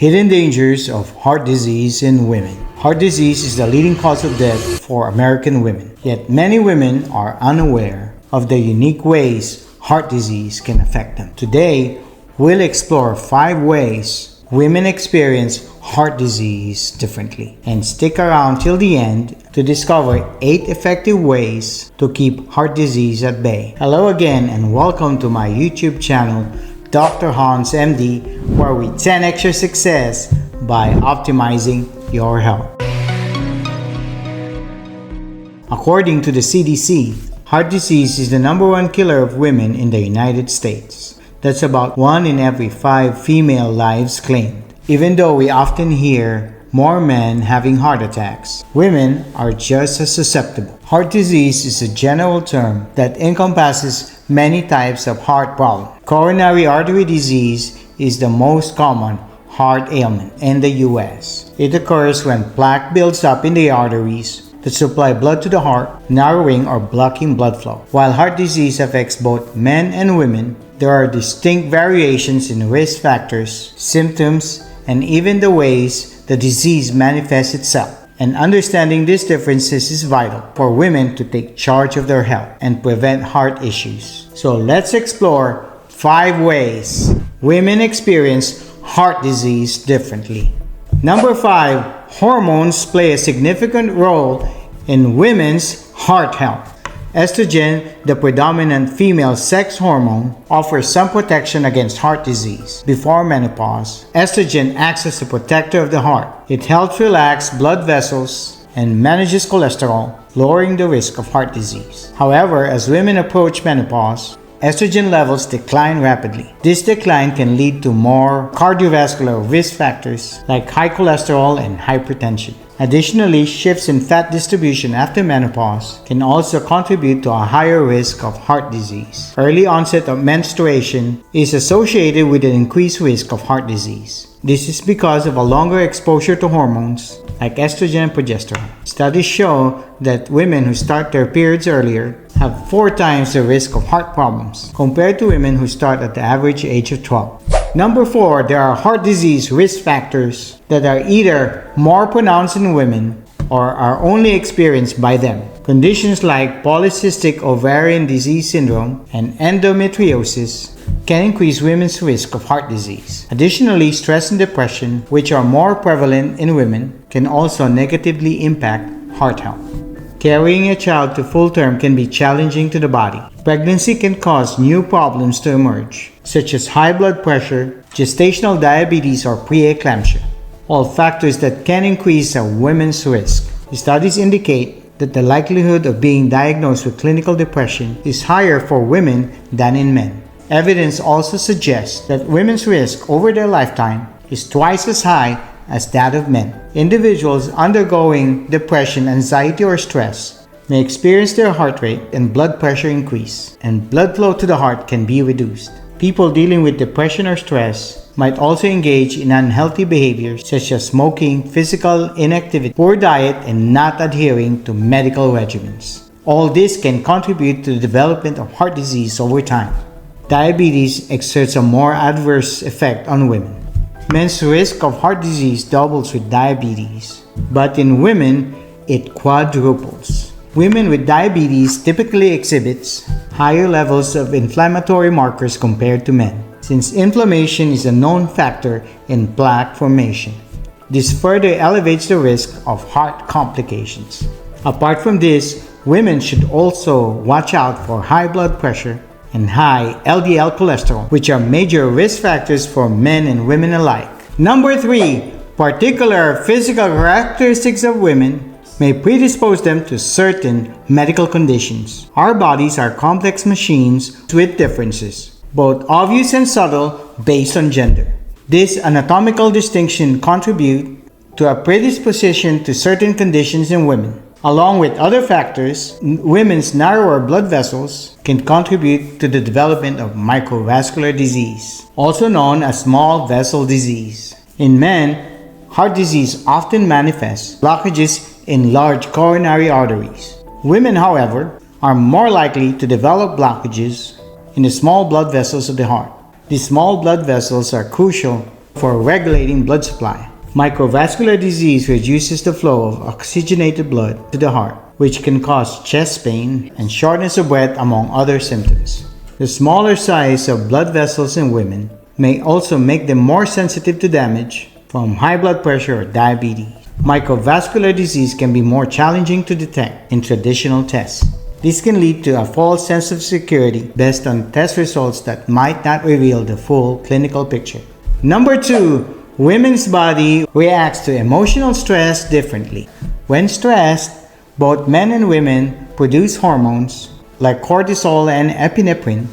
Hidden dangers of heart disease in women. Heart disease is the leading cause of death for American women. Yet many women are unaware of the unique ways heart disease can affect them. Today, we'll explore 5 ways women experience heart disease differently. And stick around till the end to discover 8 effective ways to keep heart disease at bay. Hello again and welcome to my YouTube channel, Dr. Hanz MD, where we 10x your success by optimizing your health. According to the CDC, heart disease is the #1 killer of women in the United States. That's about 1 in every 5 female lives claimed. Even though we often hear more men having heart attacks, women are just as susceptible. Heart disease is a general term that encompasses many types of heart problems. Coronary artery disease is the most common heart ailment in the US. It occurs when plaque builds up in the arteries that supply blood to the heart, narrowing or blocking blood flow. While heart disease affects both men and women, there are distinct variations in risk factors, symptoms, and even the ways the disease manifests itself. And understanding these differences is vital for women to take charge of their health and prevent heart issues. So let's explore 5 ways women experience heart disease differently. Number 5, hormones play a significant role in women's heart health. Estrogen, the predominant female sex hormone, offers some protection against heart disease. Before menopause, estrogen acts as a protector of the heart. It helps relax blood vessels and manages cholesterol, lowering the risk of heart disease. However, as women approach menopause, estrogen levels decline rapidly. This decline can lead to more cardiovascular risk factors like high cholesterol and hypertension. Additionally, shifts in fat distribution after menopause can also contribute to a higher risk of heart disease. Early onset of menstruation is associated with an increased risk of heart disease. This is because of a longer exposure to hormones like estrogen and progesterone. Studies show that women who start their periods earlier have 4 times the risk of heart problems compared to women who start at the average age of 12. Number 4, there are heart disease risk factors that are either more pronounced in women or are only experienced by them. Conditions like polycystic ovarian disease syndrome and endometriosis can increase women's risk of heart disease. Additionally, stress and depression, which are more prevalent in women, can also negatively impact heart health. Carrying a child to full term can be challenging to the body. Pregnancy can cause new problems to emerge, such as high blood pressure, gestational diabetes, or preeclampsia, all factors that can increase a woman's risk. Studies indicate that the likelihood of being diagnosed with clinical depression is higher for women than in men. Evidence also suggests that women's risk over their lifetime is twice as high as that of men. Individuals undergoing depression, anxiety, or stress may experience their heart rate and blood pressure increase, and blood flow to the heart can be reduced. People dealing with depression or stress might also engage in unhealthy behaviors such as smoking, physical inactivity, poor diet, and not adhering to medical regimens. All this can contribute to the development of heart disease over time. Diabetes exerts a more adverse effect on women. Men's risk of heart disease doubles with diabetes, but in women, it quadruples. Women with diabetes typically exhibit higher levels of inflammatory markers compared to men, since inflammation is a known factor in plaque formation. This further elevates the risk of heart complications. Apart from this, women should also watch out for high blood pressure and high LDL cholesterol, which are major risk factors for men and women alike. Number 3, particular physical characteristics of women may predispose them to certain medical conditions. Our bodies are complex machines with differences, both obvious and subtle, based on gender. This anatomical distinction contributes to a predisposition to certain conditions in women. Along with other factors, women's narrower blood vessels can contribute to the development of microvascular disease, also known as small vessel disease. In men, heart disease often manifests blockages in large coronary arteries. Women, however, are more likely to develop blockages in the small blood vessels of the heart. These small blood vessels are crucial for regulating blood supply. Microvascular disease reduces the flow of oxygenated blood to the heart, which can cause chest pain and shortness of breath, among other symptoms. The smaller size of blood vessels in women may also make them more sensitive to damage from high blood pressure or diabetes. Microvascular disease can be more challenging to detect in traditional tests. This can lead to a false sense of security based on test results that might not reveal the full clinical picture. Number 2. Women's body reacts to emotional stress differently. When stressed, both men and women produce hormones like cortisol and epinephrine,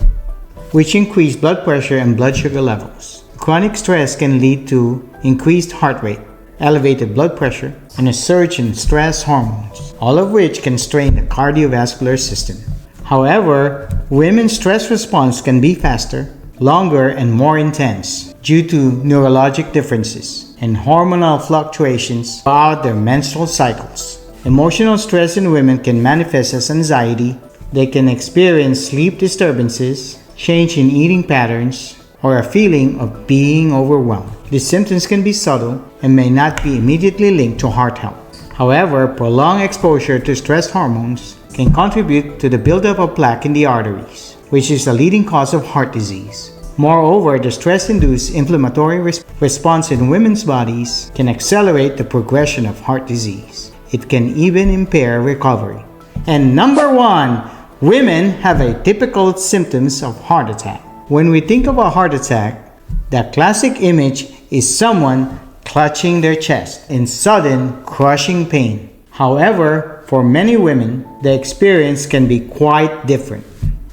which increase blood pressure and blood sugar levels. Chronic stress can lead to increased heart rate, elevated blood pressure, and a surge in stress hormones, all of which can strain the cardiovascular system. However, women's stress response can be faster, longer, and more intense due to neurologic differences and hormonal fluctuations throughout their menstrual cycles. Emotional stress in women can manifest as anxiety. They can experience sleep disturbances, change in eating patterns, or a feeling of being overwhelmed. These symptoms can be subtle and may not be immediately linked to heart health. However, prolonged exposure to stress hormones can contribute to the buildup of plaque in the arteries, which is a leading cause of heart disease. Moreover, the stress-induced inflammatory response in women's bodies can accelerate the progression of heart disease. It can even impair recovery. And number 1, women have atypical symptoms of heart attack. When we think of a heart attack, the classic image is someone clutching their chest in sudden, crushing pain. However, for many women, the experience can be quite different.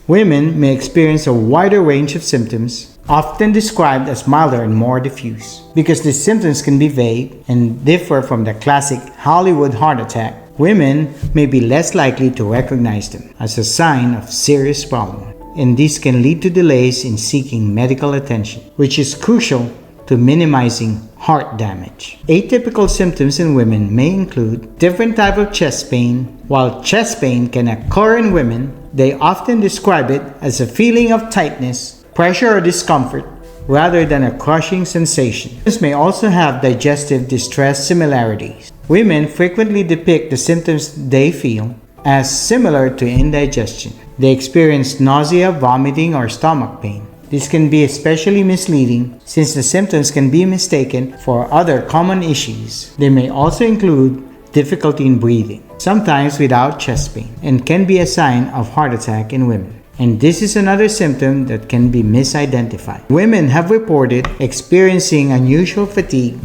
Women may experience a wider range of symptoms, often described as milder and more diffuse. Because these symptoms can be vague and differ from the classic Hollywood heart attack, women may be less likely to recognize them as a sign of serious problem. And this can lead to delays in seeking medical attention, which is crucial to minimizing heart damage. Atypical symptoms in women may include different types of chest pain. While chest pain can occur in women, they often describe it as a feeling of tightness, pressure, or discomfort, rather than a crushing sensation. This may also have digestive distress similarities. Women frequently depict the symptoms they feel as similar to indigestion. They experience nausea, vomiting, or stomach pain. This can be especially misleading since the symptoms can be mistaken for other common issues. They may also include difficulty in breathing, sometimes without chest pain, and can be a sign of heart attack in women. And this is another symptom that can be misidentified. Women have reported experiencing unusual fatigue,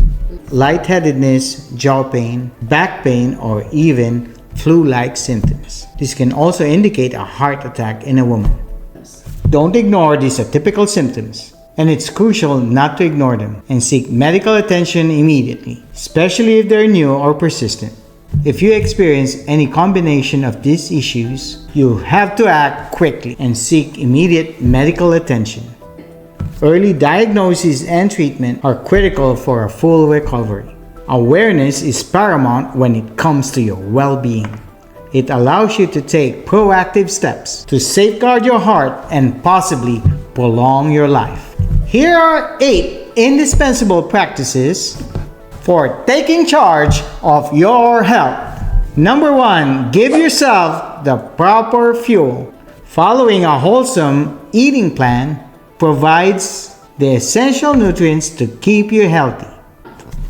lightheadedness, jaw pain, back pain, or even flu-like symptoms. This can also indicate a heart attack in a woman. Don't ignore these atypical symptoms, and it's crucial not to ignore them and seek medical attention immediately, especially if they're new or persistent. If you experience any combination of these issues, you have to act quickly and seek immediate medical attention. Early diagnosis and treatment are critical for a full recovery. Awareness is paramount when it comes to your well-being. It allows you to take proactive steps to safeguard your heart and possibly prolong your life. Here are 8 indispensable practices for taking charge of your health. Number 1, give yourself the proper fuel. Following a wholesome eating plan provides the essential nutrients to keep you healthy.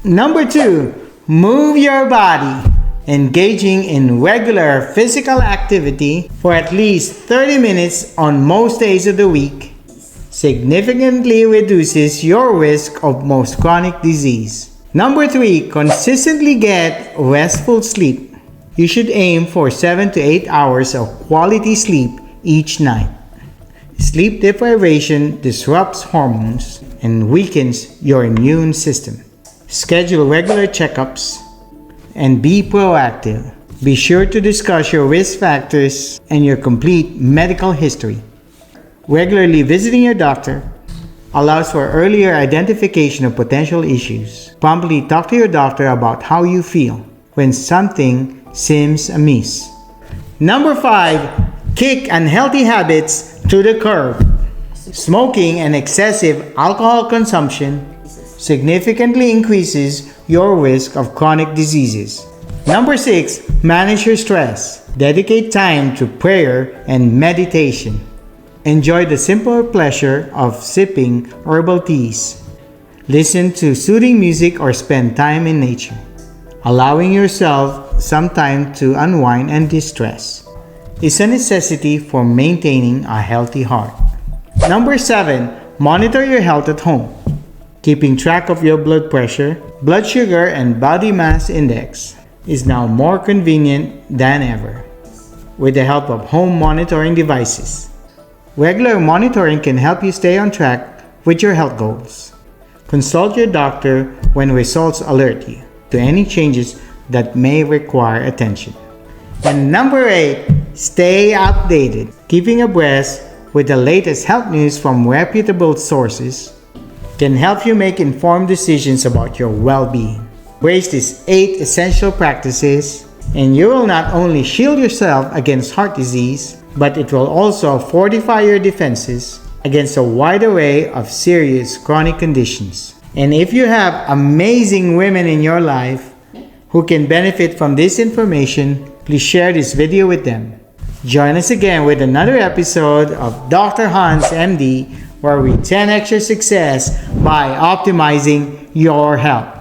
Number 2, move your body. Engaging in regular physical activity for at least 30 minutes on most days of the week significantly reduces your risk of most chronic disease. Number 3, consistently get restful sleep. You should aim for 7 to 8 hours of quality sleep each night. Sleep deprivation disrupts hormones and weakens your immune system. Schedule regular checkups and be proactive. Be sure to discuss your risk factors and your complete medical history. Regularly visiting your doctor allows for earlier identification of potential issues. Promptly talk to your doctor about how you feel when something seems amiss. Number 5, kick unhealthy habits to the curb. Smoking and excessive alcohol consumption significantly increases your risk of chronic diseases. Number 6, manage your stress. Dedicate time to prayer and meditation. Enjoy the simple pleasure of sipping herbal teas. Listen to soothing music or spend time in nature, allowing yourself some time to unwind and distress is a necessity for maintaining a healthy heart. Number 7, monitor your health at home. Keeping track of your blood pressure, blood sugar, and body mass index is now more convenient than ever with the help of home monitoring devices. Regular monitoring can help you stay on track with your health goals. Consult your doctor when results alert you to any changes that may require attention. And number 8, stay updated. Keeping abreast with the latest health news from reputable sources can help you make informed decisions about your well-being. Embrace these 8 essential practices, and you will not only shield yourself against heart disease, but it will also fortify your defenses against a wide array of serious chronic conditions. And if you have amazing women in your life who can benefit from this information, please share this video with them. Join us again with another episode of Dr. Hanz MD, where we 10x your success by optimizing your health.